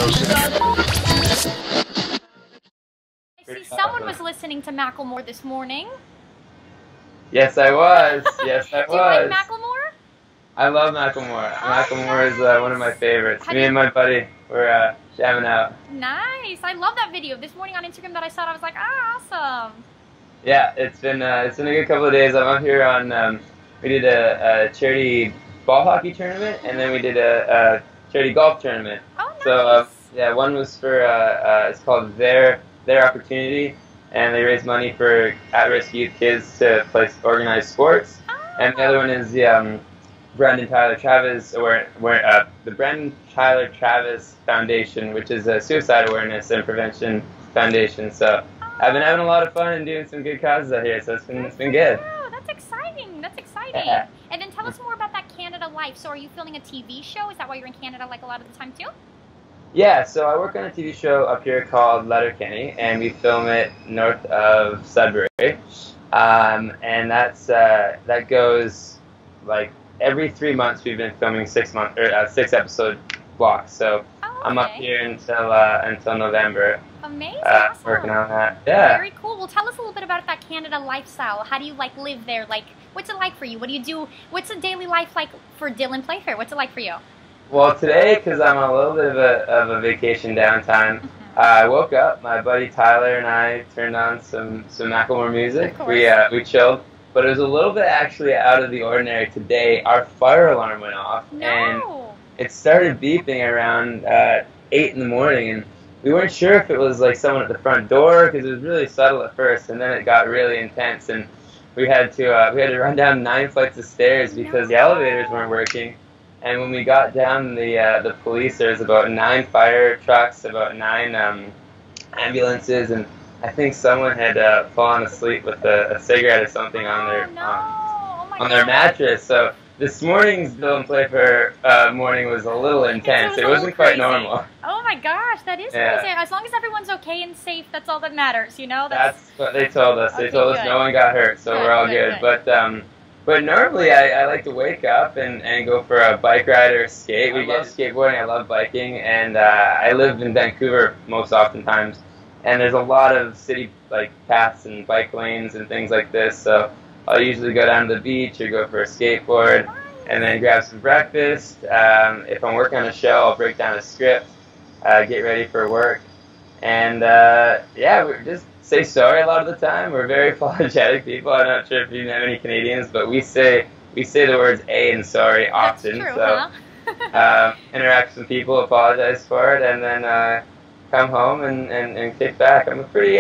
See, someone was listening to Macklemore this morning. Yes, I was. Yes, I was. Do you like Macklemore? I love Macklemore. Macklemore is one of my favorites. Me and my buddy were jamming out. Nice. I love that video. This morning on Instagram that I saw it, I was like, awesome. Yeah, it's been a good couple of days. I'm up here on. We did a charity ball hockey tournament, and then we did a charity golf tournament. Oh, nice. So yeah, one was for it's called Their Opportunity, and they raise money for at-risk youth kids to play organized sports. And the other one is the Brandon Tyler Travis the Brandon Tyler Travis Foundation, which is a suicide awareness and prevention foundation. So I've been having a lot of fun and doing some good causes out here. So it's been good. Wow, that's exciting. That's exciting. Yeah. And then tell us more about that Canada life. So are you filming a TV show? Is that why you're in Canada like a lot of the time too? Yeah, so I work on a TV show up here called Letterkenny, and we film it north of Sudbury. And that goes like every 3 months. We've been filming 6 episode blocks. So I'm up here until November. Amazing, awesome. Working on that. Yeah. Very cool. Well, tell us a little bit about that Canada lifestyle. How do you like live there? Like, what's it like for you? What do you do? What's a daily life like for Dylan Playfair? What's it like for you? Well, today, because I'm on a little bit of a vacation downtime, I woke up. My buddy Tyler and I turned on some Macklemore music. We chilled, but it was a little bit actually out of the ordinary today. Our fire alarm went off, and it started beeping around 8 in the morning, and we weren't sure if it was like someone at the front door because it was really subtle at first, and then it got really intense, and we had to run down 9 flights of stairs because the elevators weren't working. And when we got down, the police, there was about 9 fire trucks, about 9 ambulances, and I think someone had fallen asleep with a cigarette or something on their mattress. So this morning's Dylan Playfair morning was a little intense. It wasn't quite normal. Oh my gosh, that is crazy. As long as everyone's okay and safe, that's all that matters, you know? That's what they told us. They told us no one got hurt, so we're all good. But normally I like to wake up and go for a bike ride or a skate. I love skateboarding, I love biking, and I live in Vancouver most oftentimes. And there's a lot of city paths and bike lanes and things like this, so I'll usually go down to the beach or go for a skateboard and then grab some breakfast. If I'm working on a show, I'll break down a script, get ready for work. And yeah, we just say sorry a lot of the time. We're very apologetic people. I'm not sure if you know any Canadians, but we say the words "a" and "sorry" often. That's true, so interact with some people, apologize for it, and then come home and kick back. I'm a pretty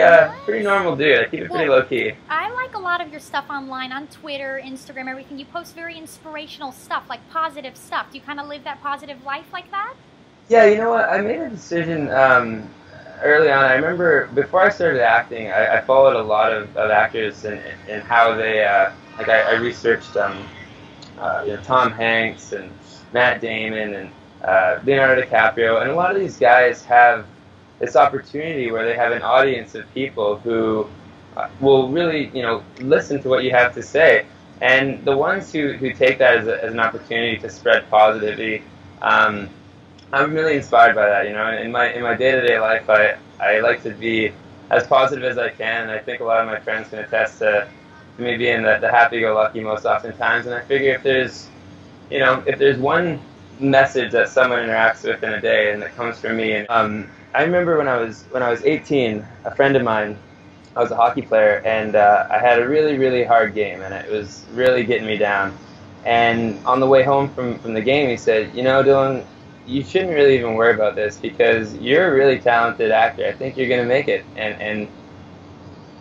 normal dude. I keep it pretty low key. I like a lot of your stuff online, on Twitter, Instagram, everything. You post very inspirational stuff, like positive stuff. Do you kind of live that positive life like that? Yeah, you know what? I made a decision early on. I remember before I started acting, I followed a lot of actors and how they I researched Tom Hanks and Matt Damon and Leonardo DiCaprio, and a lot of these guys have this opportunity where they have an audience of people who will really listen to what you have to say, and the ones who take that as an opportunity to spread positivity. I'm really inspired by that, In my day-to-day life, I like to be as positive as I can, and I think a lot of my friends can attest to me being the happy-go-lucky most oftentimes. And I figure if there's one message that someone interacts with in a day, and that comes from me, and I remember when I was 18, a friend of mine, I was a hockey player, and I had a really, really hard game, and it was really getting me down. And on the way home from the game, he said, Dylan, you shouldn't really even worry about this because you're a really talented actor. I think you're going to make it. And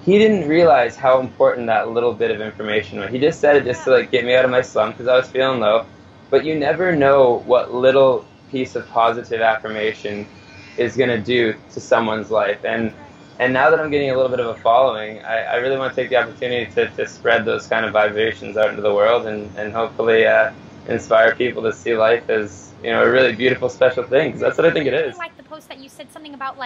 he didn't realize how important that little bit of information was. He just said it just to get me out of my slump because I was feeling low. But you never know what little piece of positive affirmation is going to do to someone's life. And now that I'm getting a little bit of a following, I really want to take the opportunity to spread those kind of vibrations out into the world and hopefully inspire people to see life as a really beautiful, special thing, because that's what I think it is. I like the post that you said something about,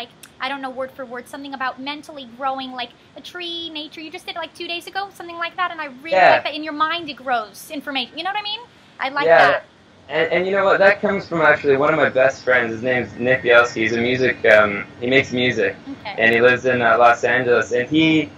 I don't know word for word, something about mentally growing, like a tree, nature. You just did it 2 days ago, something like that, and I really like that. In your mind, it grows information. You know what I mean? I like that. And you know what? That comes from actually one of my best friends. His name's Nick Bielski. He's a music. He makes music, Okay. and he lives in Los Angeles. And he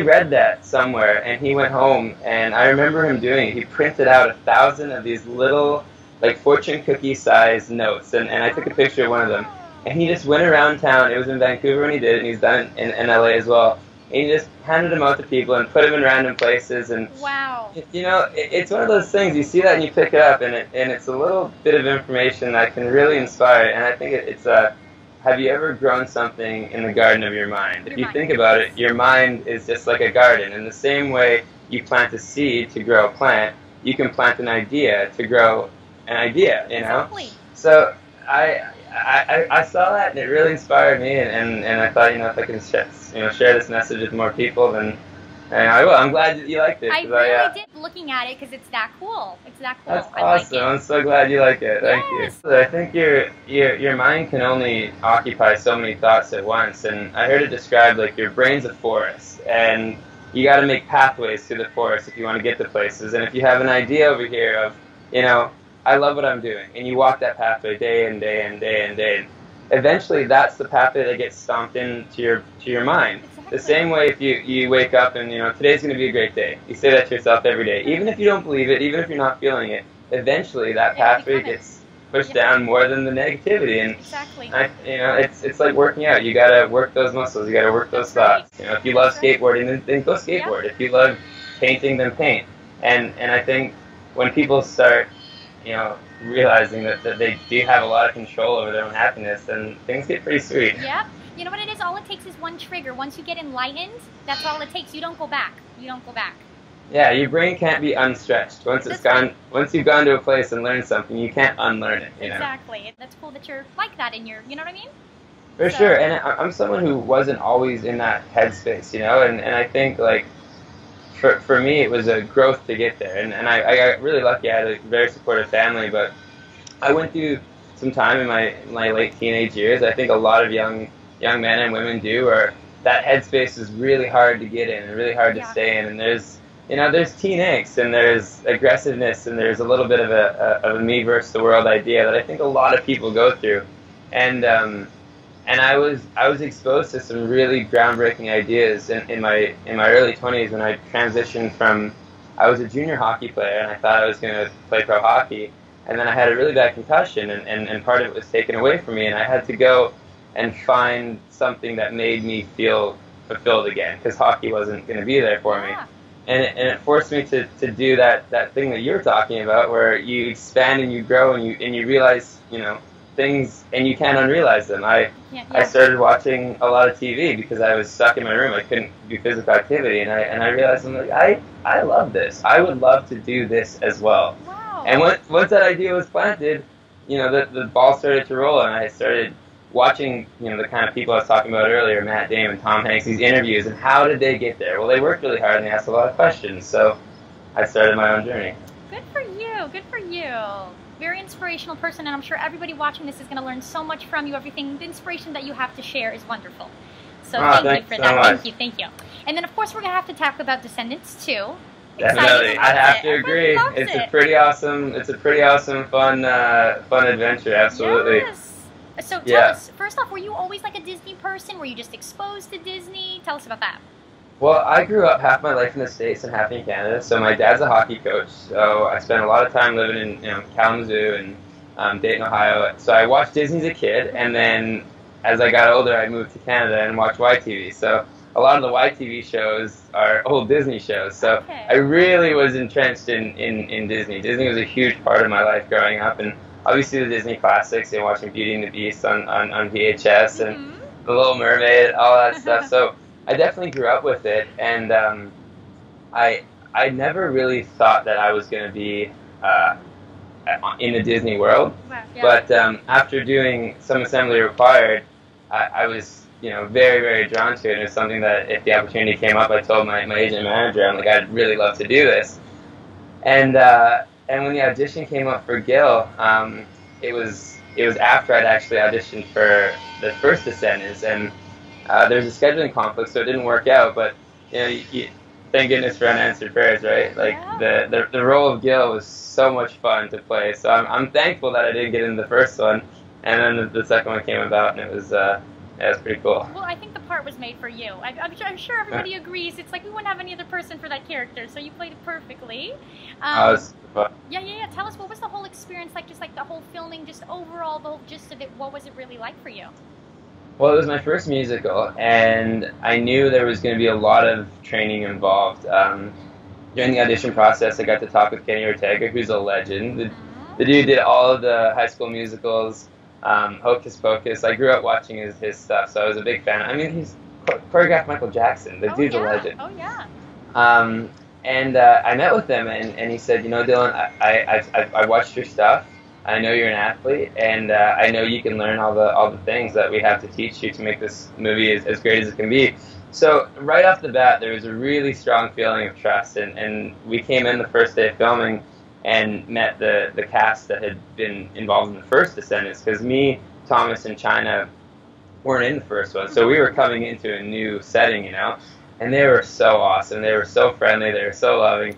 read that somewhere, and he went home. And I remember him doing it. He printed out 1,000 of these little, like fortune cookie size notes, and I took a picture of one of them. And he just went around town. It was in Vancouver when he did it, and he's done it in LA as well. And he just handed them out to people and put them in random places. And Wow. you know, it's one of those things. You see that and you pick it up, and it's a little bit of information that can really inspire. And I think it's have you ever grown something in the garden of your mind? If you think about it, your mind is just like a garden. In the same way you plant a seed to grow a plant, you can plant an idea to grow an idea. You know. Exactly. So I saw that, and it really inspired me, and I thought, you know, if I can share this message with more people, then I will. I'm glad that you liked it. I really did looking at it because it's that cool. It's that cool. That's I awesome. like it. I'm so glad you like it. Thank you. So I think your mind can only occupy so many thoughts at once, and I heard it described like your brain's a forest, and you got to make pathways through the forest if you want to get to places. And if you have an idea over here of, you know, I love what I'm doing, and you walk that pathway day and day and day and day, and eventually that's the pathway that gets stomped into your mind. Exactly. The same way if you wake up and, you know, today's going to be a great day. You say that to yourself every day. Even if you don't believe it, even if you're not feeling it, eventually that pathway gets pushed down more than the negativity. And exactly. you know, it's like working out. You got to work those muscles. You got to work those thoughts. You know, if you love skateboarding, then go skateboard. If you love painting, then paint. And I think when people start, you know, realizing that they do have a lot of control over their own happiness, then things get pretty sweet. Yep. You know what it is? All it takes is one trigger. Once you get enlightened, that's all it takes. You don't go back. You don't go back. Yeah, your brain can't be unstretched. Once you've gone to a place and learned something, you can't unlearn it. You know? Exactly. That's cool that you're like that in your, you know what I mean? For sure. And I'm someone who wasn't always in that headspace, you know, and I think like for me it was a growth to get there, and I got really lucky. I had a very supportive family, but I went through some time in my late teenage years. I think a lot of young men and women do, or that headspace is really hard to get in and really hard to stay in, and there's teen angst, and there's aggressiveness, and there's a little bit of a me versus the world idea that I think a lot of people go through, and I was exposed to some really groundbreaking ideas in my early 20s when I transitioned from, I was a junior hockey player and I thought I was going to play pro hockey, and then I had a really bad concussion, and part of it was taken away from me, and I had to go and find something that made me feel fulfilled again, because hockey wasn't going to be there for me. And it forced me to do that thing that you're talking about, where you expand and you grow and you realize, you know, things, and you can't unrealize them. I started watching a lot of TV because I was stuck in my room. I couldn't do physical activity, and I realized, I'm like, I love this. I would love to do this as well. Wow. And once that idea was planted, you know, the ball started to roll, and I started watching, you know, the kind of people I was talking about earlier, Matt Damon, Tom Hanks, these interviews, and how did they get there? Well, they worked really hard and they asked a lot of questions, so I started my own journey. Good for you. Good for you. Very inspirational person, and I'm sure everybody watching this is going to learn so much from you. Everything, the inspiration that you have to share is wonderful. So thank you for that. Thank you. And then, of course, we're going to have to talk about Descendants too. Definitely, I have to agree. It's a pretty awesome, fun adventure. Absolutely. Yes. So tell us, first off, were you always like a Disney person? Were you just exposed to Disney? Tell us about that. Well, I grew up half my life in the States and half in Canada. So my dad's a hockey coach. So I spent a lot of time living in, you know, Kalamazoo and Dayton, Ohio. So I watched Disney as a kid, and then as I got older, I moved to Canada and watched YTV. So a lot of the YTV shows are old Disney shows. So I really was entrenched in Disney. Disney was a huge part of my life growing up, and obviously the Disney classics, and watching Beauty and the Beast on VHS, and The Little Mermaid, all that stuff. So I definitely grew up with it, and I never really thought that I was going to be in the Disney world. But after doing some assembly required, I was, you know, very, very drawn to it. And it was something that if the opportunity came up, I told my agent and manager, I'm like, I'd really love to do this. And when the audition came up for Gil, it was after I'd actually auditioned for the first Descendants, and there was a scheduling conflict, so it didn't work out. But you know, thank goodness for unanswered prayers, right? Like the role of Gil was so much fun to play. So I'm thankful that I didn't get into the first one, and then the second one came about, and it was pretty cool. Well, I think the part was made for you. I'm sure everybody agrees. It's like we wouldn't have any other person for that character, so you played it perfectly. It was fun. Yeah. Tell us, what was the whole experience like? Just like the whole filming, just overall, the whole gist of it. What was it really like for you? Well, it was my first musical, and I knew there was going to be a lot of training involved. During the audition process, I got to talk with Kenny Ortega, who's a legend. The dude did all of the High School Musicals, Hocus Pocus. I grew up watching his stuff, so I was a big fan. I mean, he's choreographed Michael Jackson. The dude's a legend. Oh, yeah. And I met with him, and he said, you know, Dylan, I watched your stuff. I know you're an athlete, and I know you can learn all the things that we have to teach you to make this movie as great as it can be. So right off the bat, there was a really strong feeling of trust, and we came in the first day of filming and met the cast that had been involved in the first Descendants, because me, Thomas, and China weren't in the first one, so we were coming into a new setting, you know, and they were so awesome. They were so friendly. They were so loving.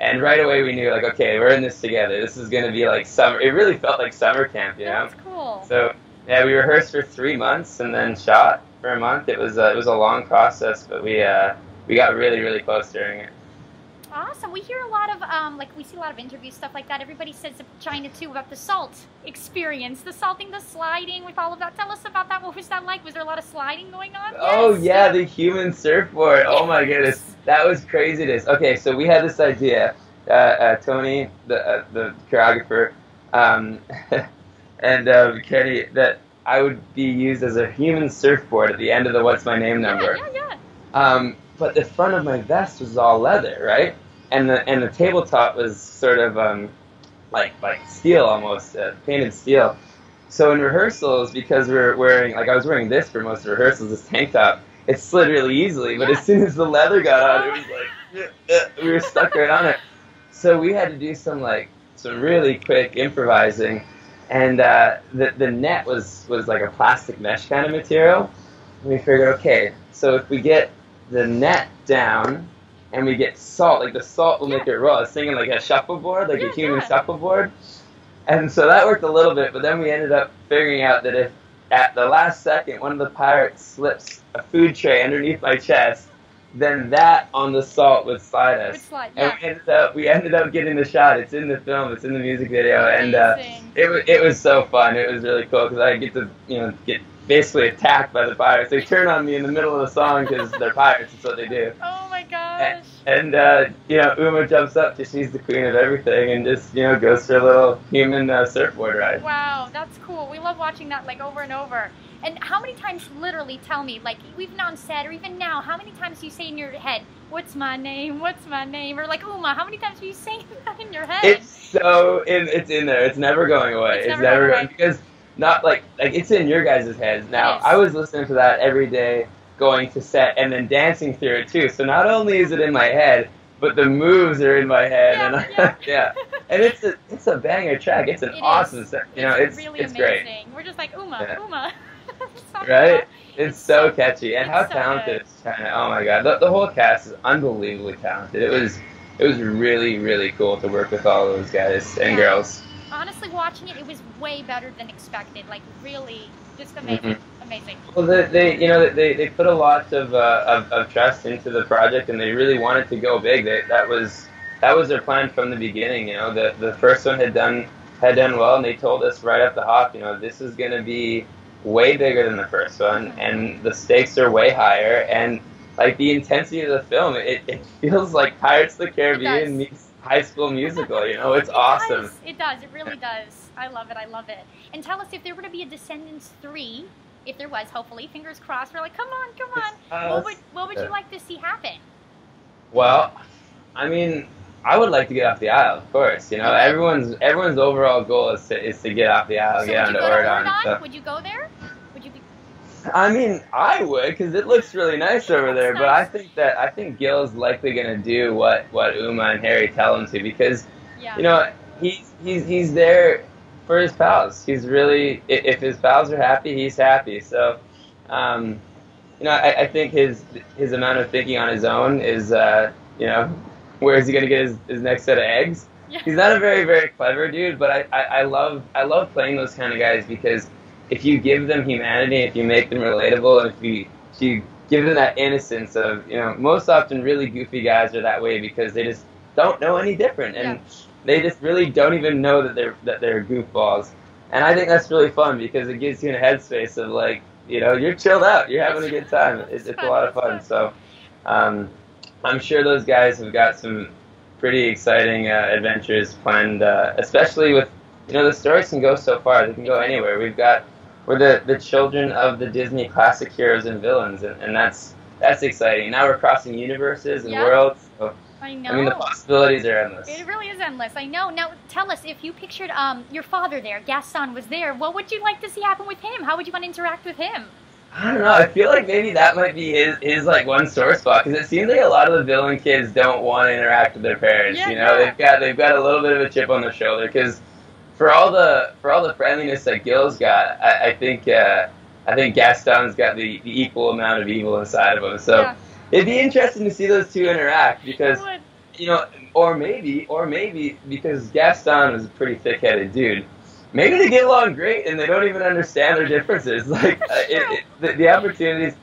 And right away we knew, like, okay, we're in this together. This is going to be like summer. It really felt like summer camp, you know? That's cool. So, yeah, we rehearsed for 3 months and then shot for a month. It was a long process, but we got really, really close during it. Awesome. We hear a lot of, we see a lot of interviews, stuff like that. Everybody says China, too, about the salt experience, the salting, the sliding, with all of that. Tell us about that. What was that like? Was there a lot of sliding going on? Oh, yeah, the human surfboard. Oh, my goodness. That was craziness. Okay, so we had this idea, Tony, the choreographer, and Kenny, that I would be used as a human surfboard at the end of the What's My Name number. Yeah. But the front of my vest was all leather, right? And the tabletop was sort of like steel almost, painted steel. So in rehearsals, because we're wearing, like I was wearing this for most of rehearsals, this tank top, it slid really easily. But as soon as the leather got on, it was like we were stuck right on it. So we had to do some really quick improvising, and the net was like a plastic mesh kind of material. And we figured, okay, so if we get the net down and we get salt, like the salt will make it roll. I was thinking like a shuffleboard, like a human shuffleboard. And so that worked a little bit, but then we ended up figuring out that if at the last second one of the pirates slips a food tray underneath my chest, then that on the salt would slide us. And we ended up getting the shot. It's in the film, it's in the music video, and it was so fun. It was really cool because I get to get basically attacked by the pirates. They turn on me in the middle of the song because they're pirates. That's what they do. Oh my gosh! And Uma jumps up because she's the queen of everything, and just goes for a little human surfboard ride. Wow, that's cool. We love watching that like over and over. And how many times, literally, tell me, like we've been on set or even now, how many times do you say in your head, "What's my name? What's my name?" Or like Uma, how many times do you say that in your head? It's in there. It's never going away. It's never going because. Not like it's in your guys' heads now. I was listening to that every day, going to set, and then dancing through it too. So not only is it in my head, but the moves are in my head, and it's a banger track. It's an awesome set. It's really it's amazing. Great. We're just like Uma. Right? It's so catchy, and how talented is China. Oh my God, the whole cast is unbelievably talented. It was really, really cool to work with all those guys and girls. Honestly, watching it was way better than expected. Like, really, just amazing, amazing. Well, they put a lot of trust into the project, and they really wanted to go big. That was their plan from the beginning. The first one had done well, and they told us right off the hop, this is going to be way bigger than the first one, and the stakes are way higher, and like the intensity of the film, it feels like Pirates of the Caribbean meets High School Musical, it's awesome. It does. It really does. I love it. And tell us, if there were to be a Descendants 3, if there was, hopefully, fingers crossed, we're like, come on. What would you like to see happen? Well, I mean, I would like to get off the aisle, of course. Everyone's overall goal is to get off the aisle, get onto Oregon. So. Would you go there? Would you be? I mean, I would, because it looks really nice over there. But I think Gil's likely going to do what Uma and Harry tell him to, because he's there for his pals. He's really, if his pals are happy, he's happy. So, I think his amount of thinking on his own is you know, where is he going to get his next set of eggs? Yeah. He's not a very, very clever dude, but I love playing those kind of guys because if you give them humanity, if you make them relatable, and if you give them that innocence of, you know, most often really goofy guys are that way because they just don't know any different, and they just really don't even know that they're goofballs. And I think that's really fun because it gives you in a headspace of like, you know, you're chilled out, you're having a good time. It's a lot of fun. So I'm sure those guys have got some pretty exciting adventures planned, especially with, you know, the stories can go so far. They can go anywhere. We're the children of the Disney classic heroes and villains, and that's exciting. Now we're crossing universes and worlds. So, I know. I mean, the possibilities are endless. It really is endless. I know. Now, tell us, if you pictured your father there, Gaston was there, what would you like to see happen with him? How would you want to interact with him? I don't know. I feel like maybe that might be his like one sore spot because it seems like a lot of the villain kids don't want to interact with their parents. You know, they've got a little bit of a chip on their shoulder because for all the friendliness that Gil's got, I think Gaston's got the equal amount of evil inside of him. So it'd be interesting to see those two interact because, you know, or maybe because Gaston is a pretty thick-headed dude. Maybe they get along great and they don't even understand their differences. Like the opportunities.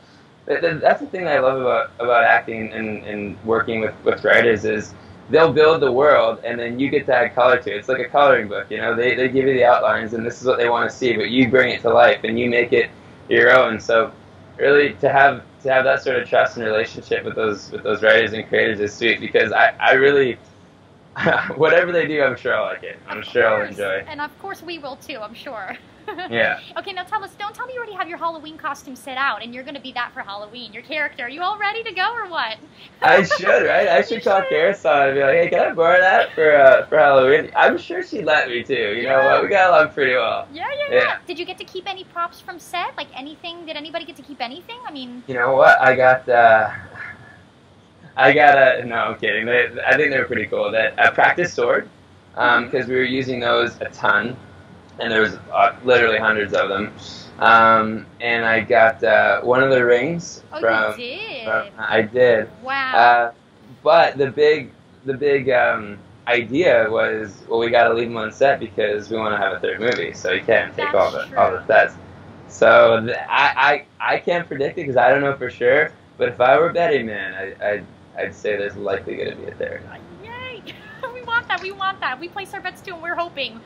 That's the thing I love about acting and working with writers is they'll build the world and then you get to add color to it. It's like a coloring book, you know. They give you the outlines and this is what they want to see, but you bring it to life and you make it your own. So really to have that sort of trust and relationship with those writers and creators is sweet because I really. Whatever they do, I'm sure I'll like it. I'm sure I'll enjoy. And of course we will too, I'm sure. Yeah. Okay, now don't tell me you already have your Halloween costume set out and you're going to be that for Halloween, your character. Are you all ready to go or what? I should, right? I should call Carousel and be like, hey, can I borrow that for Halloween? I'm sure she'd let me too. You know what? We got along pretty well. Yeah. Did you get to keep any props from set? Like anything? Did anybody get to keep anything? I mean... You know what? I got no, I'm kidding. I think they were pretty cool. A practice sword, because we were using those a ton, and there was literally hundreds of them. And I got one of the rings from. You did. I did. Wow. But the big idea was, well, we got to leave them on set because we want to have a third movie, so you can't take all the sets. So I can't predict it because I don't know for sure. But if I were betting man, I'd say there's likely going to be a third. Yay! We want that. We place our bets too, and we're hoping.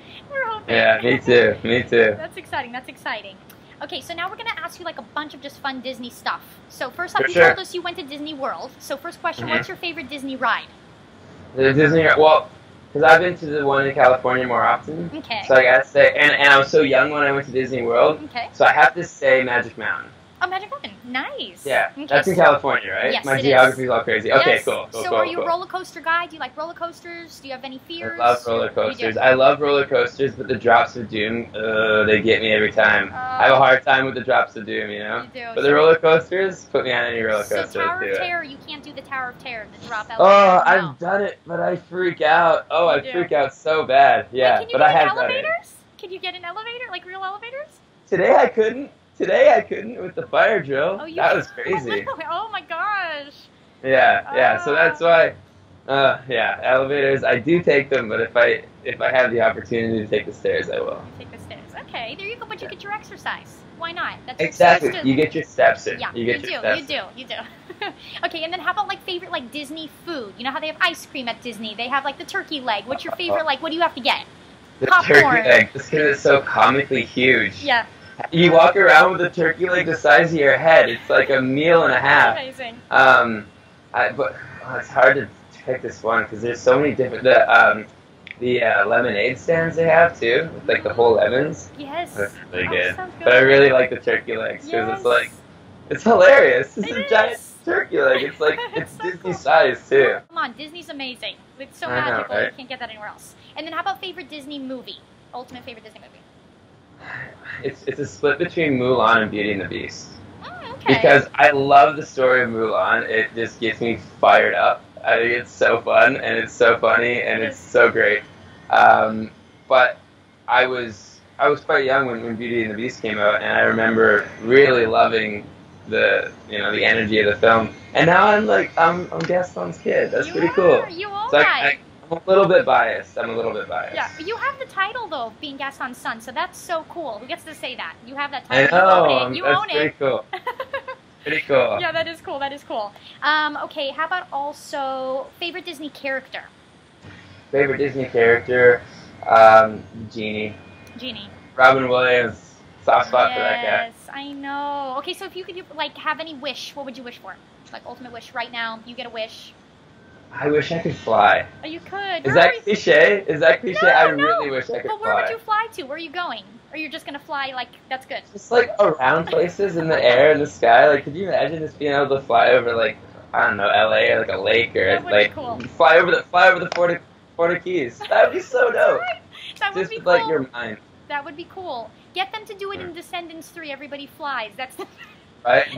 Yeah, me too. That's exciting. Okay, so now we're going to ask you like a bunch of just fun Disney stuff. So first off, you told us you went to Disney World. So first question, what's your favorite Disney ride? The Disney, well, because I've been to the one in California more often. Okay. So I got to say, and I was so young when I went to Disney World. Okay. So I have to say Magic Mountain. Oh, Magic Mountain. Nice. Yeah, that's in California, right? Yes, My geography's all crazy. Yes. Okay, cool. So are you a roller coaster guy? Do you like roller coasters? Do you have any fears? I love roller coasters. I love roller coasters, but the drops of doom, they get me every time. I have a hard time with the drops of doom, you know? You do. But the roller coasters, put me on any roller coaster. So Tower of Terror, you can't do the Tower of Terror, the drop elevator. Oh, I've done it, but I freak out. Oh, I freak out so bad. Yeah, Wait, but I have done it. Can you get an elevator, like real elevators? Today I couldn't with the fire drill. Oh, that was crazy. Oh my gosh. Yeah. So that's why. Elevators. I do take them, but if I have the opportunity to take the stairs, I will. You take the stairs. Okay, there you go. But you get your exercise. Why not? That's exactly. You get your steps in. Yeah, you do. Okay, and then how about like favorite like Disney food? You know how they have ice cream at Disney? They have like the turkey leg. What's your favorite? Like, what do you have to get? The turkey leg. Just because it's so comically huge. Yeah. You walk around with a turkey leg the size of your head. It's like a meal and a half. Amazing. But it's hard to pick this one because there's so many different. The lemonade stands they have too, with like the whole lemons. Yes. That's really good. But I really like the turkey legs because it's hilarious. It's a giant turkey leg. It's like it's Disney size too. Come on, Disney's amazing. It's so magical. Right? You can't get that anywhere else. And then how about favorite Disney movie? Ultimate favorite Disney movie? It's a split between Mulan and Beauty and the Beast. Okay. Because I love the story of Mulan. It just gets me fired up. I think it's so fun and it's so funny and it's so great. But I was quite young when Beauty and the Beast came out, and I remember really loving the energy of the film. And now I'm Gaston's kid. That's pretty cool. You are. So I'm a little bit biased. Yeah, but you have the title though of being Gaston's son, so that's so cool. Who gets to say that? You have that title. I know. You own it. Pretty cool. Pretty cool. Yeah, that is cool. That is cool. Okay, how about also favorite Disney character? Favorite Disney character, Genie. Genie. Robin Williams. Soft spot for that guy. Yes, I know. Okay, so if you could have any wish, what would you wish for? Like ultimate wish right now, you get a wish. I wish I could fly. Oh, you could. Is that cliche? No, I really wish I could fly. But where would you fly to? Where are you going? Or you're just gonna fly that's good? Just around places in the air, in the sky. Like, could you imagine just being able to fly over I don't know, LA or a lake or that would be cool. fly over the Florida Keys. That would be so dope. That would be just cool. with your mind. That would be cool. Get them to do it in Descendants 3. Everybody flies. That's right.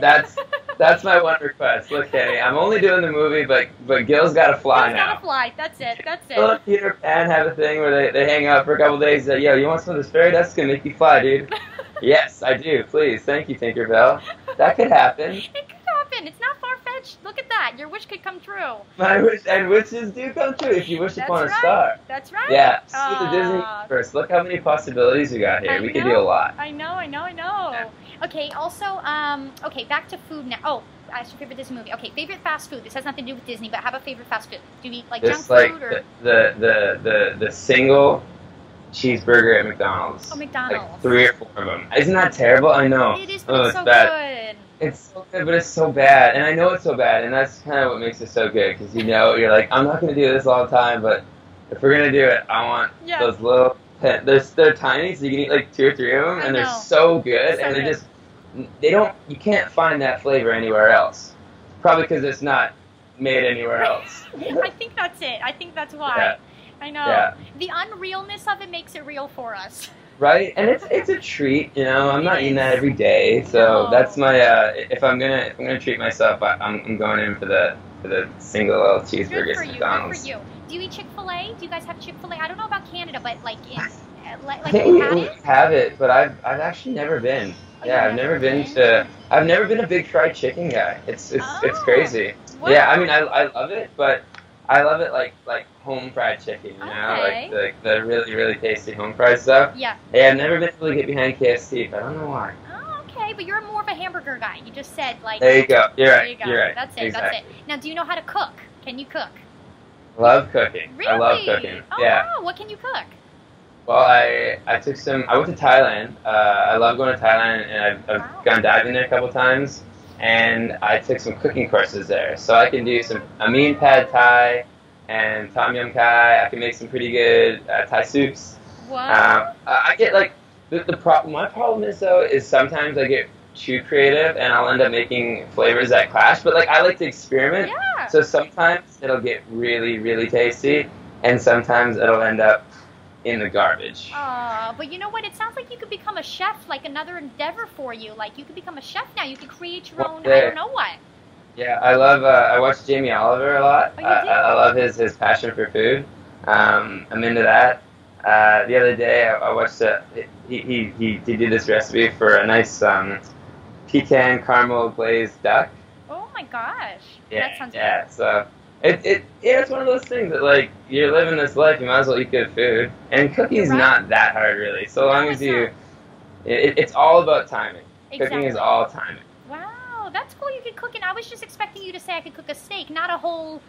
That's my one request. Look, Kenny, I'm only doing the movie, but Gil's got to fly now. Gil's got to fly. That's it. That's it. Gil and Peter Pan have a thing where they hang out for a couple days. Yo, you want some of this fairy dust? It's gonna make you fly, dude. Yes, I do. Please, thank you, Tinkerbell. That could happen. It could happen. It's not far-fetched. Look at that. Your wish could come true. My wish, and wishes do come true if you wish upon a star. That's right. Yeah. See the Disney universe. Look how many possibilities we got here. We could do a lot. I know. Yeah. Okay. Also, okay. Back to food now. Oh, that's your favorite Disney movie. Okay. Favorite fast food. This has nothing to do with Disney, but how about favorite fast food? Do you eat junk food or the single cheeseburger at McDonald's. Oh, McDonald's. 3 or 4 of them. Isn't that terrible? I know. It is, but it's so bad. Good. It's so good, but it's so bad. And I know it's so bad, and that's kind of what makes it so good, because you're like, I'm not going to do this all the time, but if we're going to do it, I want those little, they're tiny, so you can eat 2 or 3 of them, and they're so good, and they're just, you can't find that flavor anywhere else. Probably because it's not made anywhere else. I think that's it. I think that's why. Yeah. I know. Yeah. The unrealness of it makes it real for us. Right, and it's a treat, I'm not eating that every day, so that's my if I'm gonna treat myself, I'm going in for the single little cheeseburgers at McDonald's. Good for you. Do you eat Chick-fil-A? Do you guys have Chick-fil-A? I don't know about Canada, but I think we have it, but I've actually never been. I've never been a big fried chicken guy. It's crazy. Wow. Yeah, I mean I love it, but I love it like home fried chicken, like the really, really tasty home fried stuff. Yeah. Yeah, I've never been able to get behind KFC, but I don't know why. Oh, okay, but you're more of a hamburger guy. You just said There you go. You're right. There you go. Right. That's it. Exactly. That's it. Now, do you know how to cook? Can you cook? Love cooking. Really? I love cooking. Oh, yeah. Wow. What can you cook? Well, I went to Thailand. I love going to Thailand, and I've gone diving there a couple times, and I took some cooking courses there, so I can do some Amin pad Thai and tom yum kai. I can make some pretty good Thai soups. Wow. I get my problem is though is sometimes I get too creative and I'll end up making flavors that clash. But I like to experiment. Yeah. So sometimes it'll get really, really tasty, and sometimes it'll end up in the garbage. But you know what? It sounds like you could become a chef, another endeavor for you. You could become a chef now. You could create your own. I don't know what. Yeah, I love. I watch Jamie Oliver a lot. Oh, you do? I love his passion for food. I'm into that. The other day I watched he did this recipe for a nice pecan caramel glazed duck. Oh my gosh! Yeah, that sounds good. So it's one of those things that you're living this life, you might as well eat good food. And cooking's not that hard really, so long as you. It's all about timing. Exactly. Cooking is all timing. Wow, that's cool. You could cook, and I was just expecting you to say I could cook a steak, not a whole.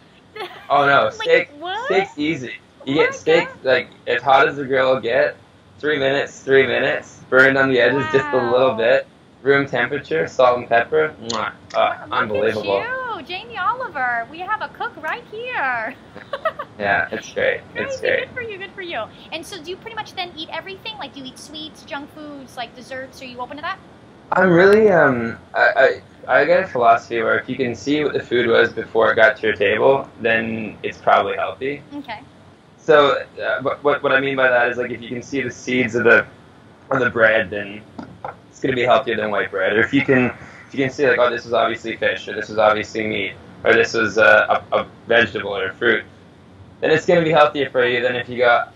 Oh no, steak's easy. You get steak as hot as the grill will get. 3 minutes, burned on the edges just a little bit. Room temperature, salt and pepper. Unbelievable. Look at you, Jamie Oliver. We have a cook right here. Yeah, it's great. It's great. Good for you. And so do you pretty much then eat everything? Do you eat sweets, junk foods, desserts? Are you open to that? I'm really, I got a philosophy where if you can see what the food was before it got to your table, then it's probably healthy. Okay. So, what I mean by that is if you can see the seeds of the bread, then it's going to be healthier than white bread. Or if you can see oh, this was obviously fish, or this was obviously meat, or this was a vegetable or a fruit, then it's going to be healthier for you than if you got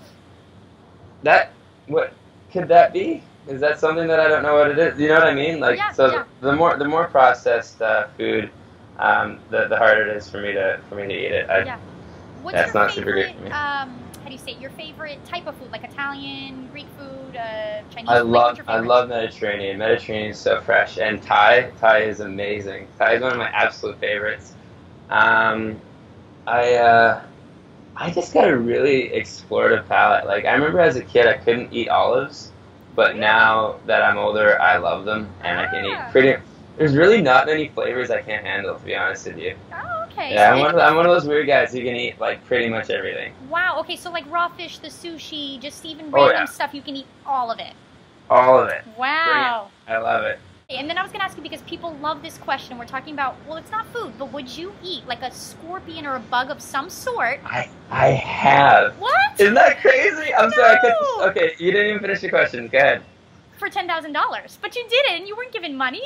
that. What could that be? Is that something that I don't know what it is? You know what I mean? Like, yeah, so yeah. the more processed food, the harder it is for me to eat it. Yeah. What's that's your not super good favorite, for me. how do you say it, your favorite type of food, like Italian, Greek food, Chinese I food? Like, what's love your I favorite? love Mediterranean. Mediterranean is so fresh, and Thai is amazing. Thai is one of my absolute favorites. Um, I just got a really explorative palate. Like, I remember as a kid I couldn't eat olives, but Really? now that I'm older I love them, and I can eat Ah. there's really not many flavors I can't handle, to be honest with you. Oh, okay. Yeah, So I'm one of those weird guys who can eat like pretty much everything. wow, okay, so like raw fish, the sushi, just even Oh random yeah, stuff, you can eat all of it. all of it. Wow. I love it. And then I was going to ask you, because people love this question, we're talking about, well, it's not food, but would you eat like a scorpion or a bug of some sort? I have. What? Isn't that crazy? I'm No! sorry. Okay, you didn't even finish the question. Go ahead. For $10,000. But you did it, and you weren't given money.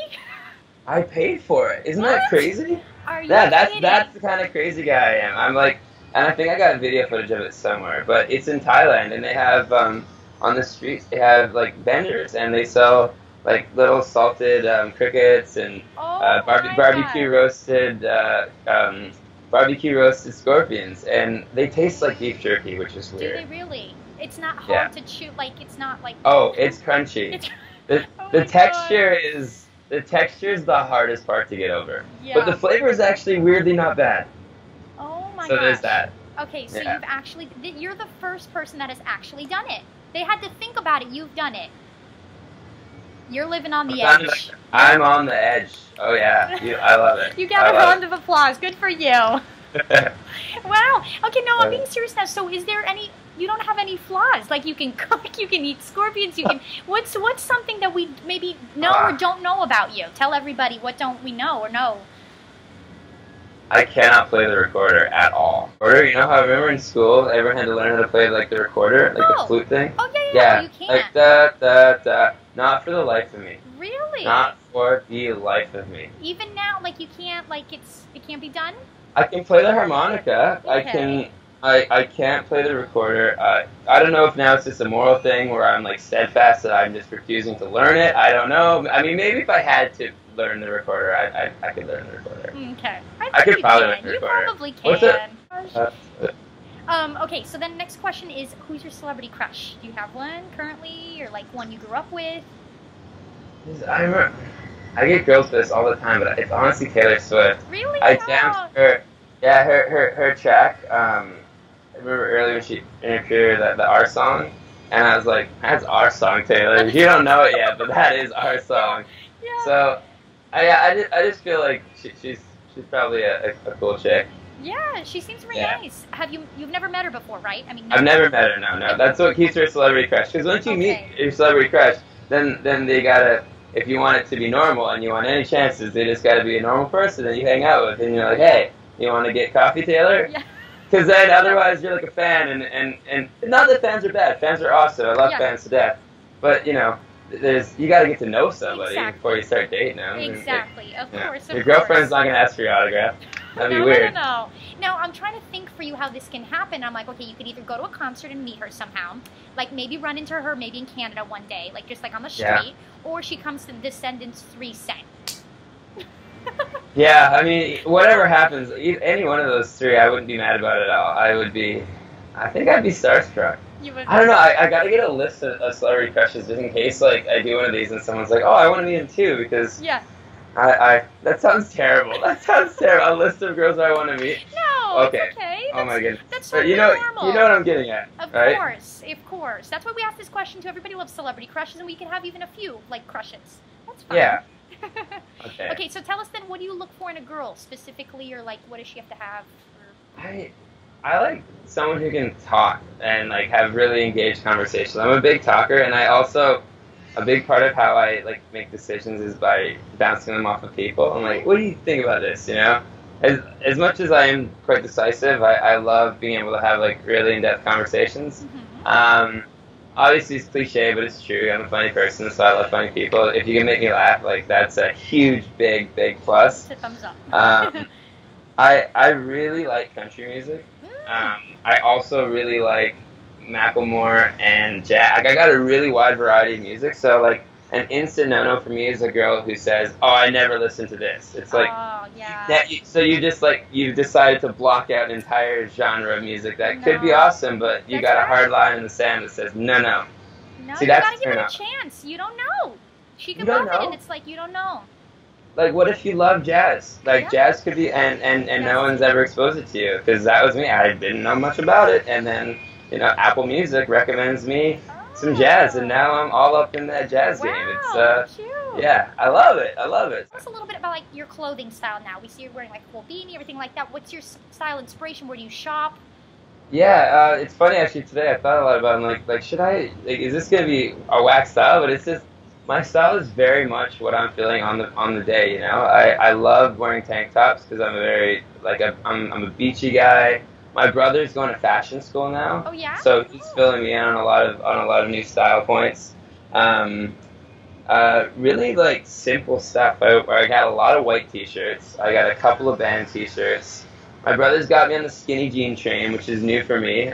I paid for it. Isn't that crazy? Are you Yeah, kidding? that's the kind of crazy guy I am. I'm like, and I think I got video footage of it somewhere, but it's in Thailand, and they have on the streets they have like vendors, and they sell like little salted crickets and barbecue roasted scorpions, and they taste like beef jerky, which is weird. Do they really? It's not hard to chew. Like, it's not like. Oh, it's crunchy. The texture is the hardest part to get over. Yeah. But the flavor is actually weirdly not bad. Oh my gosh. So there's that. Okay, so you're the first person that has actually done it. They had to think about it. You've done it. You're living on the edge. I'm on the edge. Oh yeah, I love it. You got a round of applause. Good for you. Wow. Okay, no, I'm being serious now. So is there any? You don't have any flaws. Like, you can cook, you can eat scorpions, you can. What's something that we maybe know or don't know about you? Tell everybody, what don't we know or know? I cannot play the recorder at all. Or, you know how I remember in school, everyone had to learn how to play like the recorder, like the flute thing? Oh, yeah. You can't. Like da. Not for the life of me. Really? Not for the life of me. Even now, like, you can't, like, it can't be done? I can play the harmonica. Okay. I can't play the recorder. I don't know if now it's just a moral thing where I'm like steadfast that I'm just refusing to learn it. I don't know. I mean, maybe if I had to learn the recorder, I could learn the recorder. Okay. I could probably learn the recorder. You probably can. What's okay, so then next question is, who's your celebrity crush? Do you have one currently, or like one you grew up with? I get girls this all the time, but it's honestly Taylor Swift. Really? I jammed her. Yeah, her track. I remember earlier when she interviewed the Our Song, and I was like, "That's our song, Taylor. You don't know it yet, but that is our song." Yeah. So, I just feel like she's probably a cool chick. Yeah, she seems really nice. You've never met her before, right? I mean, I've never met her. No. That's what keeps her a celebrity crush. Because once you meet your celebrity crush, then they gotta. If you want it to be normal and you want any chances, they just gotta be a normal person that you hang out with, and you're like, "Hey, you want to get coffee, Taylor?" Yeah. Because then otherwise you're like a fan, and not that fans are bad. Fans are awesome. I love fans to death. But, you know, you got to get to know somebody before you start dating them. Exactly. Of course. Your girlfriend's not going to ask for your autograph. That'd be weird. No. Now, I'm trying to think for you how this can happen. I'm like, okay, you could either go to a concert and meet her somehow, like maybe run into her maybe in Canada one day, like just like on the street, or she comes to the Descendants 3 set. Yeah, I mean, whatever happens, any one of those three, I wouldn't be mad about it at all. I think I'd be starstruck. I don't know, I gotta get a list of celebrity crushes just in case, like, I do one of these and someone's like, oh, I want to meet him too, because that sounds terrible. That sounds terrible. A list of girls I want to meet. No, okay. It's okay. Oh my goodness. That's totally normal. You know what I'm getting at, right? Of course. That's why we ask this question to everybody who loves celebrity crushes, and we can have even a few, like, crushes. That's fine. Yeah. Okay, so tell us then, what do you look for in a girl specifically, or like, what does she have to have? I like someone who can talk and like have really engaged conversations. I'm a big talker, and a big part of how I like make decisions is by bouncing them off of people. I'm like, what do you think about this? You know, as much as I am quite decisive, I love being able to have like really in-depth conversations. Obviously, it's cliche, but it's true. I'm a funny person, so I love funny people. If you can make me laugh, like, that's a huge, big plus. It's a thumbs up. I really like country music. I also really like Macklemore, and jazz. Like, I got a really wide variety of music, so like an instant no-no for me is a girl who says, "Oh, I never listen to this." It's like, oh, yeah. so you just like you've decided to block out an entire genre of music that could be awesome, but you got a hard line in the sand that says no. No, See, you gotta give it a chance. You don't know. She could love it, and it's like you don't know. Like, what if you love jazz? Like, jazz could be, and no one's ever exposed it to you, because that was me. I didn't know much about it, and then, you know, Apple Music recommends me some jazz, and now I'm all up in that jazz game. It's, cute. Yeah, I love it. I love it. Tell us a little bit about, like, your clothing style now. We see you're wearing, like, a cool beanie, everything like that. What's your style inspiration? Where do you shop? Yeah, it's funny, actually, today I thought a lot about it. I'm like, should I, like, is this going to be a wax style? But it's just, my style is very much what I'm feeling on the day, you know? I love wearing tank tops because I'm a very, like, I'm a beachy guy. My brother's going to fashion school now. Oh, yeah? So he's filling me in on a lot of new style points. Really, like, simple stuff. I got a lot of white t-shirts. I got a couple of band t-shirts. My brother's got me on the skinny jean train, which is new for me,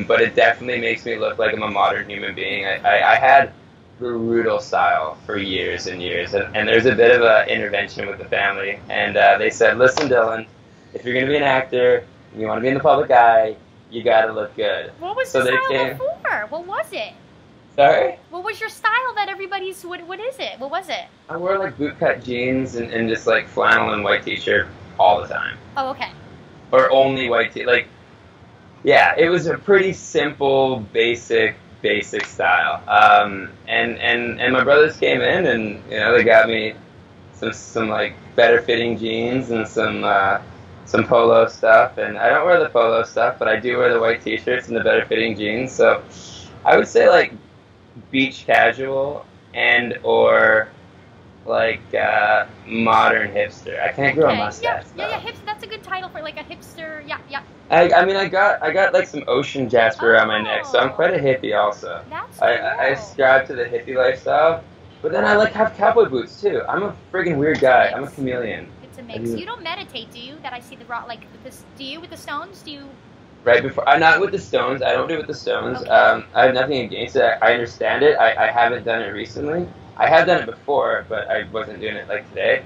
but it definitely makes me look like I'm a modern human being. I had brutal style for years and years, and there's a bit of an intervention with the family, and they said, listen, Dylan, if you're going to be an actor, and you want to be in the public eye, you got to look good. What was the style before? What was it? Sorry? What was your style that everybody's, what is it? What was it? I wore, like, bootcut jeans and just, like, flannel and white t-shirt all the time. Oh, okay. Or only white t-shirt. Like, yeah, it was a pretty simple, basic style. And my brothers came in, and, you know, they got me some like better fitting jeans and some polo stuff. And I don't wear the polo stuff, but I do wear the white t-shirts and the better fitting jeans. So I would say like beach casual and or like modern hipster. I can't grow a mustache. Yeah, hipster. That's a good title for like a hipster. Yeah. I mean, I got like some ocean jasper around my neck, so I'm quite a hippie also. That's cool. I ascribe to the hippie lifestyle, but then I like have cowboy boots too. I'm a friggin' weird guy. I'm a chameleon. It's a mix. You don't meditate, do you? That I see the rock like with this. Do you with the Stones? Do you? Right before, not with the Stones. I don't do it with the Stones. Okay. I have nothing against it. I understand it. I haven't done it recently. I have done it before, but I wasn't doing it like today.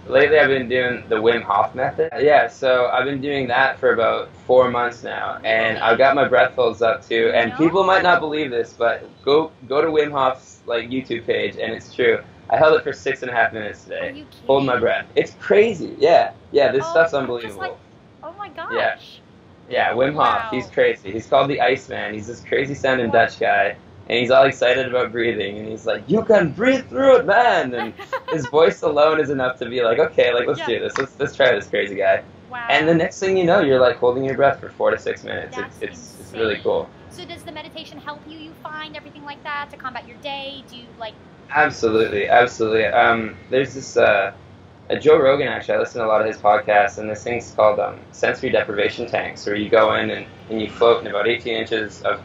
Lately, I've been doing the Wim Hof method. Yeah, so I've been doing that for about 4 months now, and I've got my breath holds up too. And people might not believe this, but go to Wim Hof's like YouTube page, and it's true. I held it for 6.5 minutes today. Are you kidding? Hold my breath. It's crazy. Yeah. This stuff's unbelievable. Like, oh my gosh. Yeah, Wim Hof. He's crazy. He's called the Iceman. He's this crazy sounding Dutch guy. And he's all excited about breathing, and he's like, "You can breathe through it, man!" And his voice alone is enough to be like, "Okay, like let's do this. Let's try this crazy guy." Wow. And the next thing you know, you're like holding your breath for 4 to 6 minutes. It's really cool. So does the meditation help you? You find everything like that to combat your day? Do you like? Absolutely. There's this Joe Rogan, actually. I listen to a lot of his podcasts, and this thing's called sensory deprivation tanks, where you go in and you float in about 18 inches of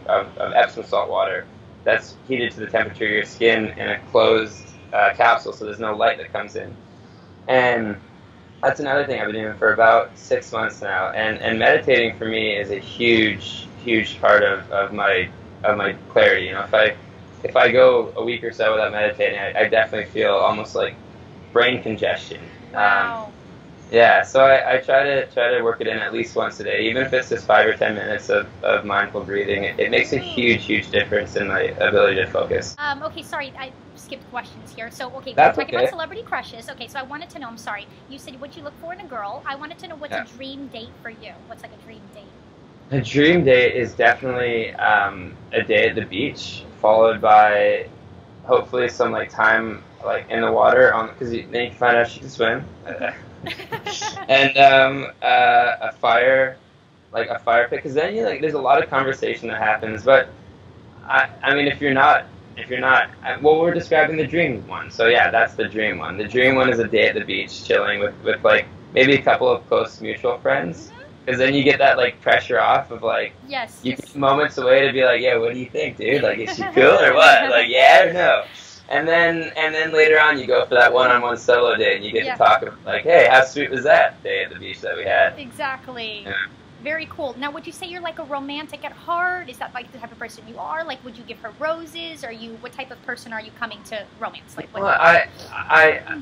Epsom salt water. That's heated to the temperature of your skin in a closed capsule, so there's no light that comes in. And that's another thing I've been doing for about 6 months now. And meditating for me is a huge part of my clarity. You know, if I go a week or so without meditating, I definitely feel almost like brain congestion. Wow. Yeah, so I try to work it in at least once a day, even if it's just 5 or 10 minutes of mindful breathing. It makes a huge difference in my ability to focus. Okay, sorry, I skipped questions here. So, okay, we're talking about celebrity crushes. Okay, so I wanted to know, I'm sorry, you said what you look for in a girl. I wanted to know what's a dream date for you. What's like a dream date? A dream date is definitely a day at the beach, followed by hopefully some like time like in the water, because then you can find out she can swim. And a fire pit, because then you there's a lot of conversation that happens. But I mean, if you're not, well, we're describing the dream one. So yeah, that's the dream one. The dream one is a day at the beach, chilling with like maybe a couple of close mutual friends, because then you get that like pressure off of like you get moments away to be like, yeah, what do you think, dude? Like, is she cool or what? Like, yeah or no? And then later on you go for that one-on-one solo date, and you get to talk about like, hey, how sweet was that day at the beach that we had? Exactly. Very cool. Now, would you say you're like a romantic at heart? Is that like the type of person you are? Like, would you give her roses? Are you, what type of person are you coming to romance? Like, what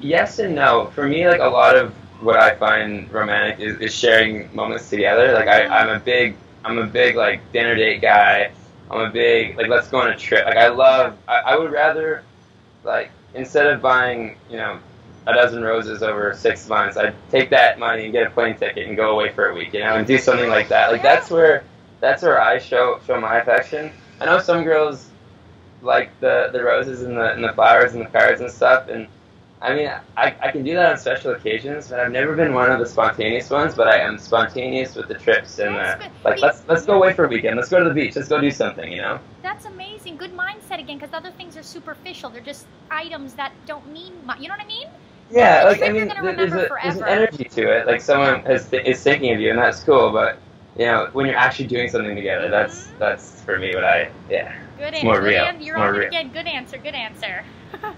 yes and no. For me, like a lot of what I find romantic is sharing moments together. Like I'm a big like dinner date guy. I'm a big like let's go on a trip. Like I would rather like instead of buying a dozen roses over 6 months, I'd take that money and get a plane ticket and go away for a week, and do something like that. Like that's where I show my affection. I know some girls like the roses and the flowers and the cards and stuff, and I mean I can do that on special occasions, but I've never been one of the spontaneous ones. But I am spontaneous with the trips and like let's go away for a weekend. Let's go to the beach. Let's go do something. That's amazing. Good mindset again, because other things are superficial. They're just items that don't mean much. You know what I mean? Yeah, like I mean, there's an energy to it. Like someone is thinking of you, and that's cool. But when you're actually doing something together, that's for me what Good answer. More real. You're on it again. Good answer. Good answer.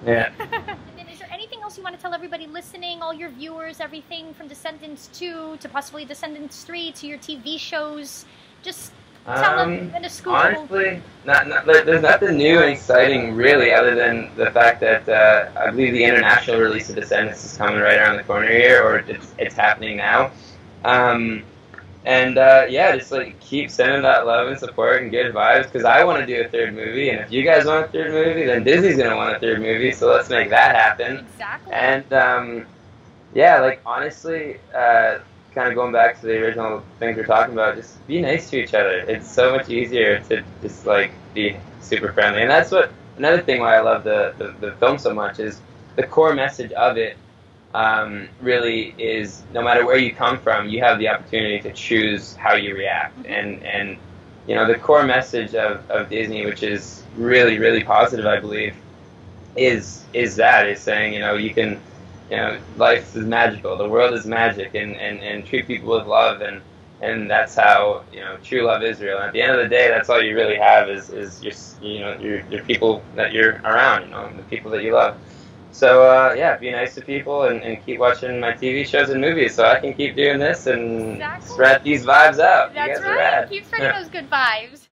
Yeah. And then, is there anything else you want to tell everybody listening, all your viewers, everything from Descendants 2 to possibly Descendants 3 to your TV shows? Just tell them in a scoop. Honestly, there's nothing new and exciting really, other than the fact that I believe the international release of Descendants is coming right around the corner here, or it's happening now. Just like keep sending that love and support and good vibes, because I want to do a third movie, and if you guys want a third movie, then Disney's gonna want a third movie. So let's make that happen. Exactly. And like honestly, kind of going back to the original things we're talking about, just be nice to each other. It's so much easier to just like be super friendly, and that's what another thing why I love the film so much is the core message of it. Really is no matter where you come from, you have the opportunity to choose how you react, and the core message of Disney, which is really, really positive, I believe, is saying you can. Life is magical. The world is magic, and treat people with love, and that's how true love is real. And at the end of the day, that's all you really have is your people that you're around, the people that you love. So be nice to people and keep watching my TV shows and movies, so I can keep doing this and spread these vibes out. That's you guys right. are rad. Keep spreading those good vibes.